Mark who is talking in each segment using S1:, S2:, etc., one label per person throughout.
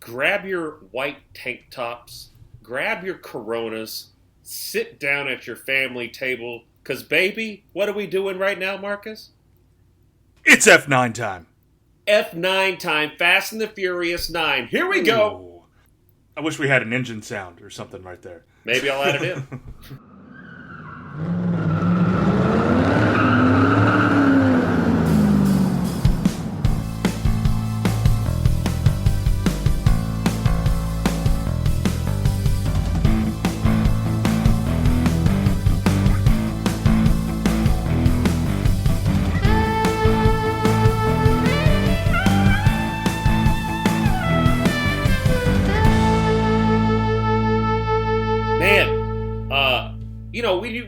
S1: grab your white tank tops, grab your Coronas, sit down at your family table, because, baby, what are we doing right now, Marcus?
S2: It's F9 time.
S1: F9 time, Fast and the Furious 9. Here we go.
S2: Ooh. I wish we had an engine sound or something right there.
S1: Maybe I'll add it in.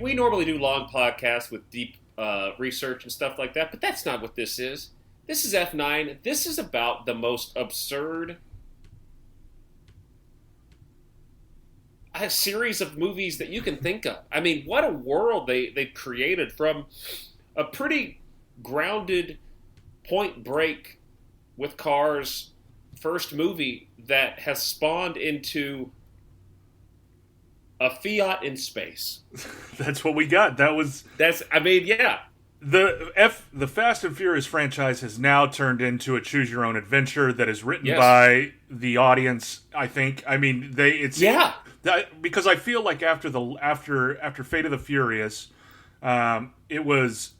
S1: We normally do long podcasts with deep research and stuff like that, but that's not what this is. This is F9. This is about the most absurd series of movies that you can think of. I mean, what a world they've created from a pretty grounded Point Break with cars first movie that has spawned into a Fiat in space.
S2: That's what we got.
S1: Yeah.
S2: The Fast and Furious franchise has now turned into a choose your own adventure that is written by the audience, I think. I mean, because I feel like after Fate of the Furious, it was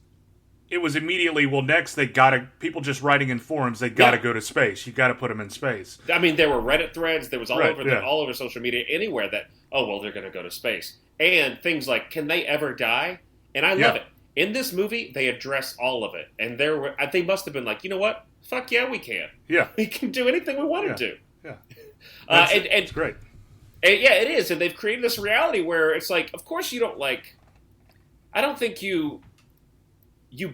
S2: immediately, well, next people just writing in forums, they gotta go to space. You gotta put them in space.
S1: I mean, there were Reddit threads, there was all over social media, anywhere that, oh, well, they're gonna go to space. And things like, can they ever die? And I love it. In this movie, they address all of it. And they must have been like, you know what? Fuck yeah, we can.
S2: Yeah.
S1: We can do anything we want to do.
S2: Yeah.
S1: It's
S2: great.
S1: And, yeah, it is. And they've created this reality where it's like, of course you don't I don't think you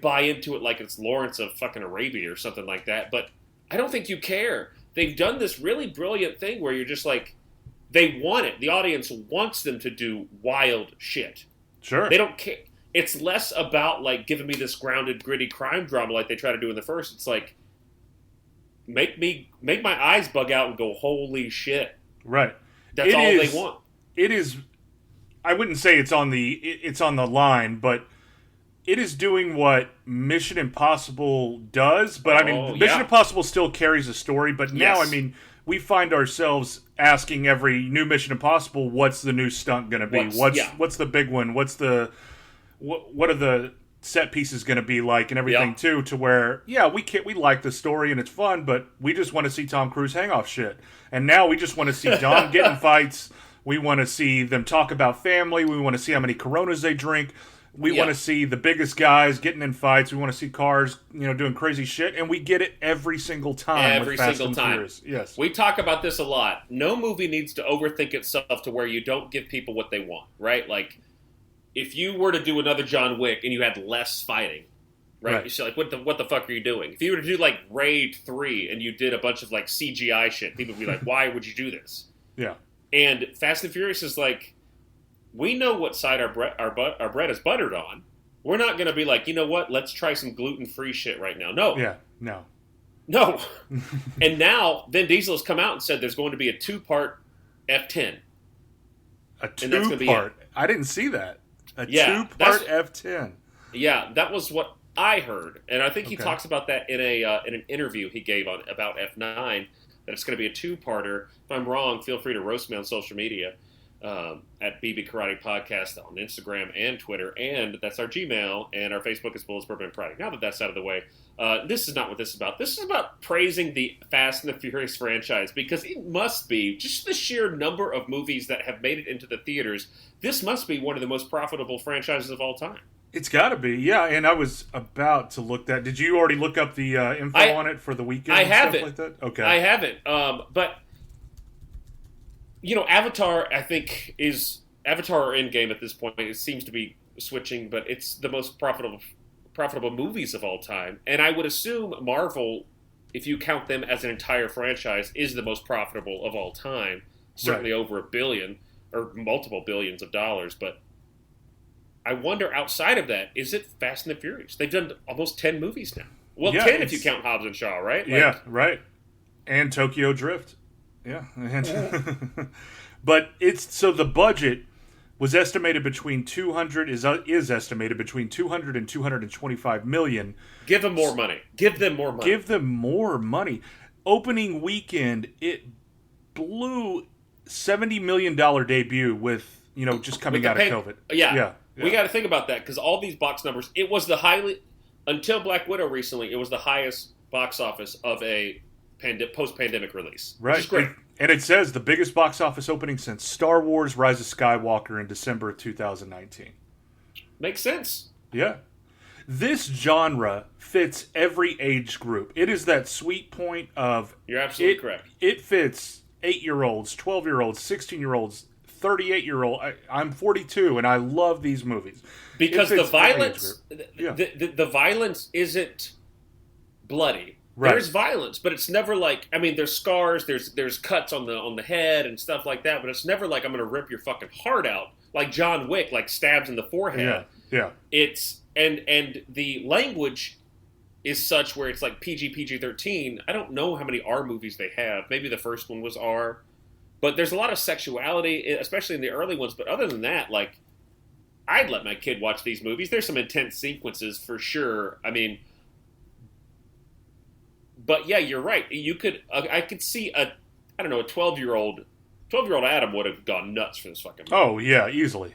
S1: buy into it like it's Lawrence of fucking Arabia or something like that, but I don't think you care. They've done this really brilliant thing where you're just like, they want it. The audience wants them to do wild shit.
S2: Sure.
S1: They don't care. It's less about giving me this grounded, gritty crime drama like they try to do in the first. It's like, make my eyes bug out and go, holy shit.
S2: Right.
S1: That's all they want.
S2: It is. I wouldn't say it's on the line, but it is doing what Mission Impossible does. But Mission Impossible still carries a story. But now, we find ourselves asking every new Mission Impossible, what's the new stunt going to be? What's the big one? What are the set pieces going to be like and everything too? To where we like the story and it's fun, but we just want to see Tom Cruise hang off shit. And now we just want to see Dom get in fights. We want to see them talk about family. We want to see how many Coronas they drink. We want to see the biggest guys getting in fights. We want to see cars, doing crazy shit, and we get it every single time.
S1: Every single time.
S2: Furious. Yes,
S1: we talk about this a lot. No movie needs to overthink itself to where you don't give people what they want, right? Like, if you were to do another John Wick and you had less fighting, right? You say, what the fuck are you doing? If you were to do Raid 3 and you did a bunch of CGI shit, people would be like, why would you do this?
S2: Yeah.
S1: And Fast and Furious is like, we know what side our bread is buttered on. We're not going to be like, you know what? Let's try some gluten-free shit right now. No.
S2: Yeah. No.
S1: And now Vin Diesel has come out and said there's going to be a 2-part F10.
S2: A 2-part? I didn't see that. A 2-part F10.
S1: Yeah, that was what I heard, and I think he talks about that in an interview he gave about F9. That it's going to be a 2-parter. If I'm wrong, feel free to roast me on social media. At BB Karate Podcast on Instagram and Twitter, and that's our Gmail, and our Facebook is Bullets Bourbon and Karate. Now that that's out of the way, this is not what this is about. This is about praising the Fast and the Furious franchise, because it must be, just the sheer number of movies that have made it into the theaters, this must be one of the most profitable franchises of all time.
S2: It's got to be, yeah, and I was about to look that. Did you already look up the info on it for the weekend
S1: I
S2: and
S1: haven't.
S2: stuff like that? Okay.
S1: I haven't, but... Avatar, I think, is Avatar or Endgame at this point. It seems to be switching, but it's the most profitable movies of all time. And I would assume Marvel, if you count them as an entire franchise, is the most profitable of all time. Certainly over $1 billion or multiple billions of dollars. But I wonder, outside of that, is it Fast and the Furious? They've done almost 10 movies now. Well, 10 if you count Hobbs and Shaw, right?
S2: Yeah, right. And Tokyo Drift. Yeah. But the budget was estimated between 200 is estimated between 200 and 225 million.
S1: Give them more money. Give them more money.
S2: Give them more money. Opening weekend, it blew $70 million debut with, just coming out of COVID.
S1: Yeah. We got to think about that because all these box numbers, it was until Black Widow recently, it was the highest box office of a post-pandemic release.
S2: Right.
S1: Which is great.
S2: And it says the biggest box office opening since Star Wars Rise of Skywalker in December of 2019.
S1: Makes sense.
S2: Yeah. This genre fits every age group. It is that sweet point of...
S1: You're absolutely correct.
S2: It fits 8-year-olds, 12-year-olds, 16-year-olds, 38-year-old. I'm 42, and I love these movies.
S1: Because the violence... The violence isn't bloody.
S2: Right.
S1: There's violence, but it's never like, there's scars, there's cuts on the head and stuff like that, but it's never like I'm going to rip your fucking heart out, like John Wick, like stabs in the forehead.
S2: Yeah.
S1: It's and the language is such where it's like PG-13. I don't know how many R movies they have. Maybe the first one was R, but there's a lot of sexuality, especially in the early ones. But other than that, like, I'd let my kid watch these movies. There's some intense sequences for sure. But yeah, you're right. I could see a 12-year-old Adam would have gone nuts for this fucking movie.
S2: Oh yeah, easily.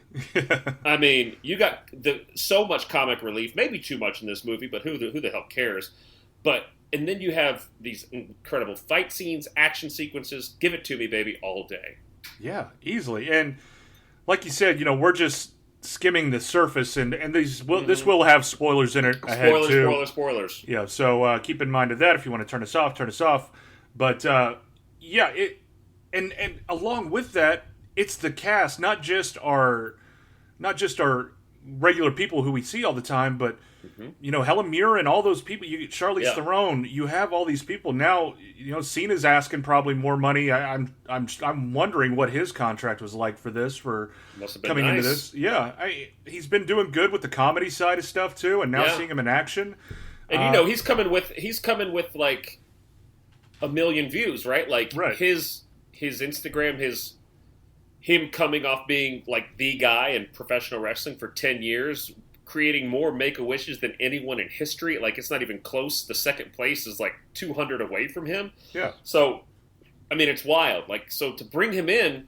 S1: You got so much comic relief, maybe too much in this movie, but who the hell cares? And then you have these incredible fight scenes, action sequences. Give it to me, baby, all day.
S2: Yeah, easily. And like you said, we're just skimming the surface, and this will have spoilers in it ahead too.
S1: Spoilers.
S2: Yeah, so keep in mind of that. If you want to turn us off. But and along with that, it's the cast, not just our regular people who we see all the time, but Helen Mirren, all those people. Charlize Theron. You have all these people now. Cena's asking probably more money. I'm wondering what his contract was like for this coming into this. Yeah, he's been doing good with the comedy side of stuff too, and now seeing him in action.
S1: And he's coming with like 1 million views, right? Like his Instagram, him coming off being like the guy in professional wrestling for 10 years. Creating more Make-A-Wishes than anyone in history. Like, it's not even close. The second place is like 200 away from him.
S2: Yeah.
S1: So, it's wild. Like, so to bring him in...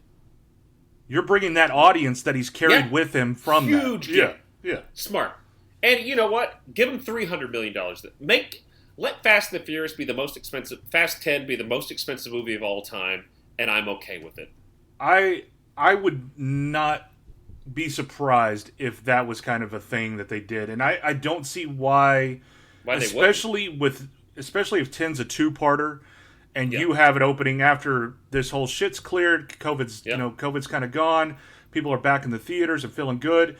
S2: You're bringing that audience that he's carried with him from
S1: huge
S2: that. Yeah.
S1: Smart. And you know what? Give him $300 million. Let Fast and the Furious be the most expensive... Fast 10 be the most expensive movie of all time, and I'm okay with it.
S2: I would not... be surprised if that was kind of a thing that they did, and I don't see why especially if 10's a two-parter and you have it opening after this whole shit's cleared, COVID's kind of gone, people are back in the theaters and feeling good.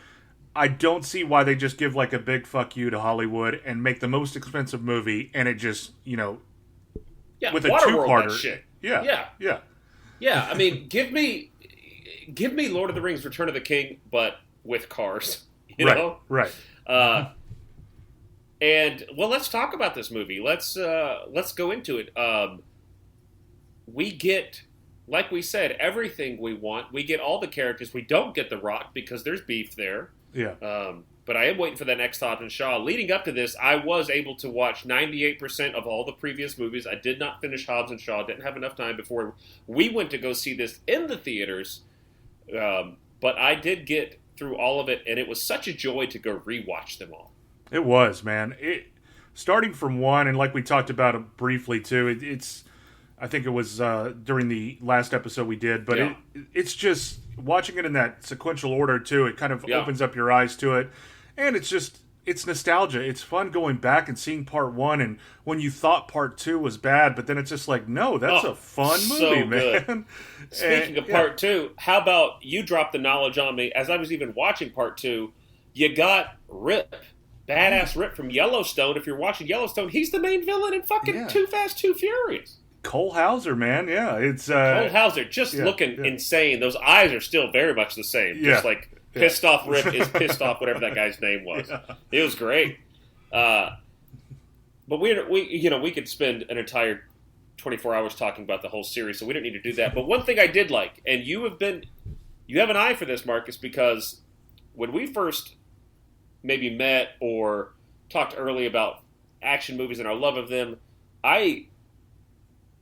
S2: I don't see why they just give like a big fuck you to Hollywood and make the most expensive movie, and it just with a two-parter
S1: shit.
S2: Yeah.
S1: Give me Lord of the Rings: Return of the King, but with cars. You know?
S2: Right.
S1: And let's talk about this movie. Let's go into it. We get, like we said, everything we want. We get all the characters. We don't get The Rock because there's beef there.
S2: Yeah.
S1: But I am waiting for that next Hobbs and Shaw. Leading up to this, I was able to watch 98% of all the previous movies. I did not finish Hobbs and Shaw. Didn't have enough time before we went to go see this in the theaters. But I did get through all of it, and it was such a joy to go rewatch them all.
S2: It was, man. Starting from one, and like we talked about it briefly too. It's I think it was during the last episode we did, but it's just watching it in that sequential order too. It kind of opens up your eyes to it, and it's nostalgia. It's fun going back and seeing part one, and when you thought part two was bad, but then it's just like, no, that's a fun movie, man.
S1: Speaking of part two, how about you drop the knowledge on me as I was even watching part two? You got Rip, badass Rip from Yellowstone. If you're watching Yellowstone, he's the main villain in fucking Too Fast, Too Furious.
S2: Cole Hauser, man, it's
S1: Cole Hauser just looking insane. Those eyes are still very much the same, just like. Pissed off Rip is pissed off whatever that guy's name was. It was great. But we could spend an entire 24 hours talking about the whole series, so we don't need to do that. But one thing I did like, and you have an eye for this, Marcus, because when we first maybe met or talked early about action movies and our love of them, I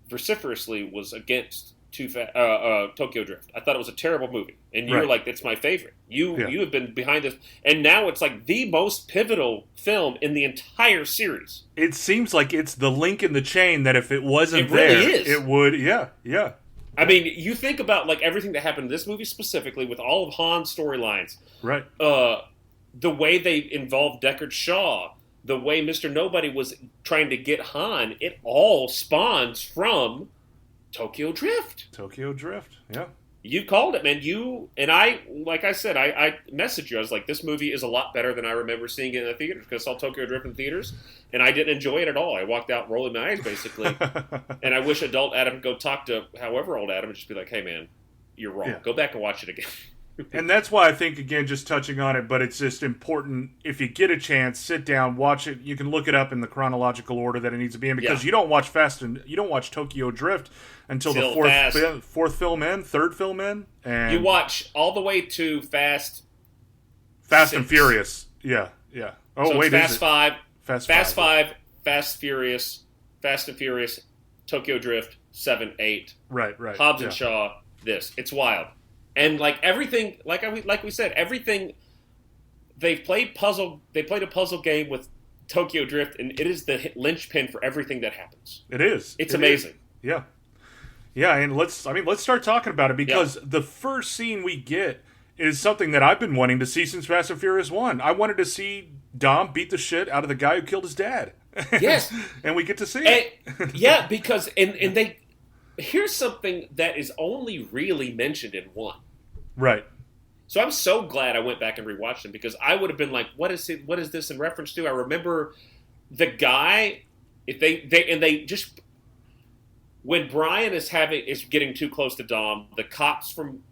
S1: vociferously was against Tokyo Drift. I thought it was a terrible movie, and you were like, "It's my favorite." You have been behind this, and now it's like the most pivotal film in the entire series.
S2: It seems like it's the link in the chain that if it wasn't it would. Yeah.
S1: I mean, you think about like everything that happened in this movie specifically with all of Han's storylines,
S2: right?
S1: The way they involved Deckard Shaw, the way Mr. Nobody was trying to get Han, it all spawns from Tokyo Drift.
S2: Yeah.
S1: You called it, man. You and I, like I said, I messaged you. I was like, this movie is a lot better than I remember seeing it in the theater, because I saw Tokyo Drift in theaters, and I didn't enjoy it at all. I walked out rolling my eyes, basically. And I wish adult Adam could go talk to however old Adam and just be like, hey, man, you're wrong. Yeah. Go back and watch it again.
S2: And that's why I think, again, just touching on it, but it's just important, if you get a chance, sit down, watch it. You can look it up in the chronological order that it needs to be in, because you don't watch Tokyo Drift until the third film in, and
S1: you watch all the way to Fast
S2: and Furious. Yeah. Oh,
S1: so
S2: wait,
S1: Fast 5, Fast and Furious, Tokyo Drift, 7, 8.
S2: Right.
S1: Hobbs and Shaw. It's wild. And like everything, like we said, everything they played a puzzle game with Tokyo Drift, and it is the linchpin for everything that happens.
S2: It is.
S1: It's amazing.
S2: Yeah, and let's start talking about it, because the first scene we get is something that I've been wanting to see since Fast and Furious 1. I wanted to see Dom beat the shit out of the guy who killed his dad.
S1: Yes,
S2: and we get to see it.
S1: Yeah, because and they here's something that is only really mentioned in 1.
S2: Right.
S1: So I'm so glad I went back and rewatched them, because I would have been like, what is this in reference to? I remember the guy, if they just, when Brian is getting too close to Dom, the cops from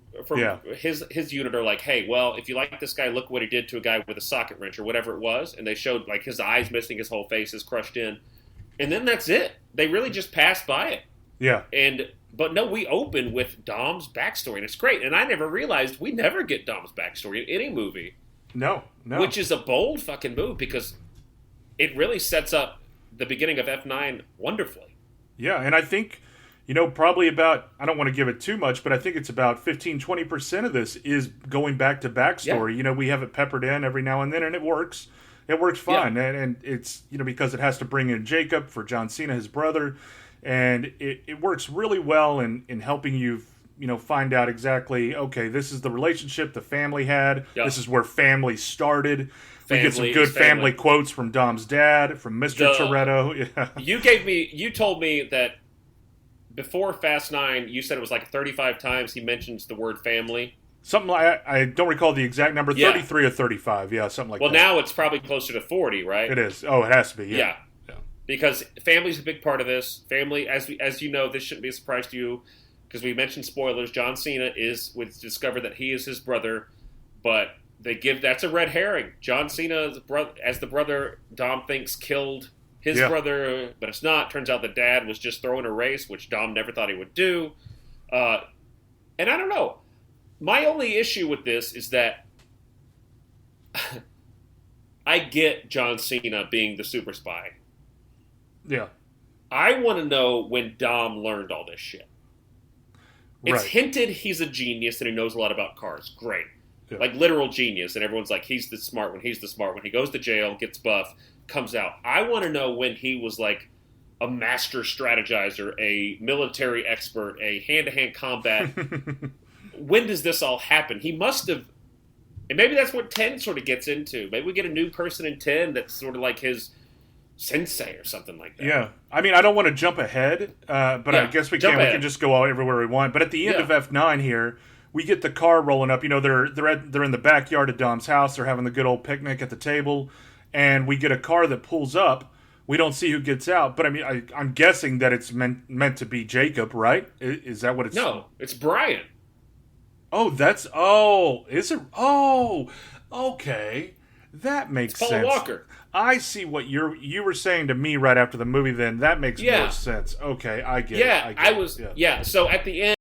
S1: his unit are like, hey, well, if you like this guy, look what he did to a guy with a socket wrench or whatever it was, and they showed like his eyes missing, his whole face is crushed in, and then that's it. They really just passed by it.
S2: Yeah.
S1: But no, we open with Dom's backstory, and it's great. And I never realized we never get Dom's backstory in any movie.
S2: No.
S1: Which is a bold fucking move, because it really sets up the beginning of F9 wonderfully.
S2: Yeah, and I think, probably about, I don't want to give it too much, but I think it's about 15-20% of this is going back to backstory. Yeah. We have it peppered in every now and then, and it works. It works fine. Yeah. And it's, because it has to bring in Jacob for John Cena, his brother. And it works really well in helping you, find out exactly, okay, this is the relationship the family had. Yep. This is where family started. We get some good family quotes from Dom's dad, from Mr. Toretto. Yeah.
S1: You told me that before Fast 9, you said it was like 35 times he mentions the word family.
S2: Something like, I don't recall the exact number, 33 or 35. Yeah, something like that.
S1: Well, now it's probably closer to 40, right?
S2: It is. Oh, it has to be, yeah.
S1: Because family's a big part of this. Family, as you know, this shouldn't be a surprise to you, because we mentioned spoilers. John Cena was discovered that he is his brother, but that's a red herring. John Cena, as the brother Dom thinks killed his brother, but it's not. Turns out the dad was just throwing a race, which Dom never thought he would do. And I don't know. My only issue with this is that I get John Cena being the super spy.
S2: Yeah.
S1: I want to know when Dom learned all this shit. It's hinted he's a genius and he knows a lot about cars. Great. Yeah. Like literal genius. And everyone's like, he's the smart one. He goes to jail, gets buff, comes out. I want to know when he was like a master strategizer, a military expert, a hand-to-hand combat. When does this all happen? He must have... And maybe that's what 10 sort of gets into. Maybe we get a new person in 10 that's sort of like his... sensei or something like that.
S2: Yeah. I mean, I don't want to jump ahead, but I guess we can. We can just go all everywhere we want. But at the end of F9 here, we get the car rolling up. They're in the backyard of Dom's house. They're having the good old picnic at the table, and we get a car that pulls up. We don't see who gets out, but I mean, I'm guessing that it's meant to be Jacob, right? Is that what it's?
S1: No, it's Brian.
S2: Oh, is it? Oh, okay. That makes sense.
S1: Paul Walker.
S2: I see what you were saying to me right after the movie. Then that makes more sense. Okay, I get it.
S1: So at the end.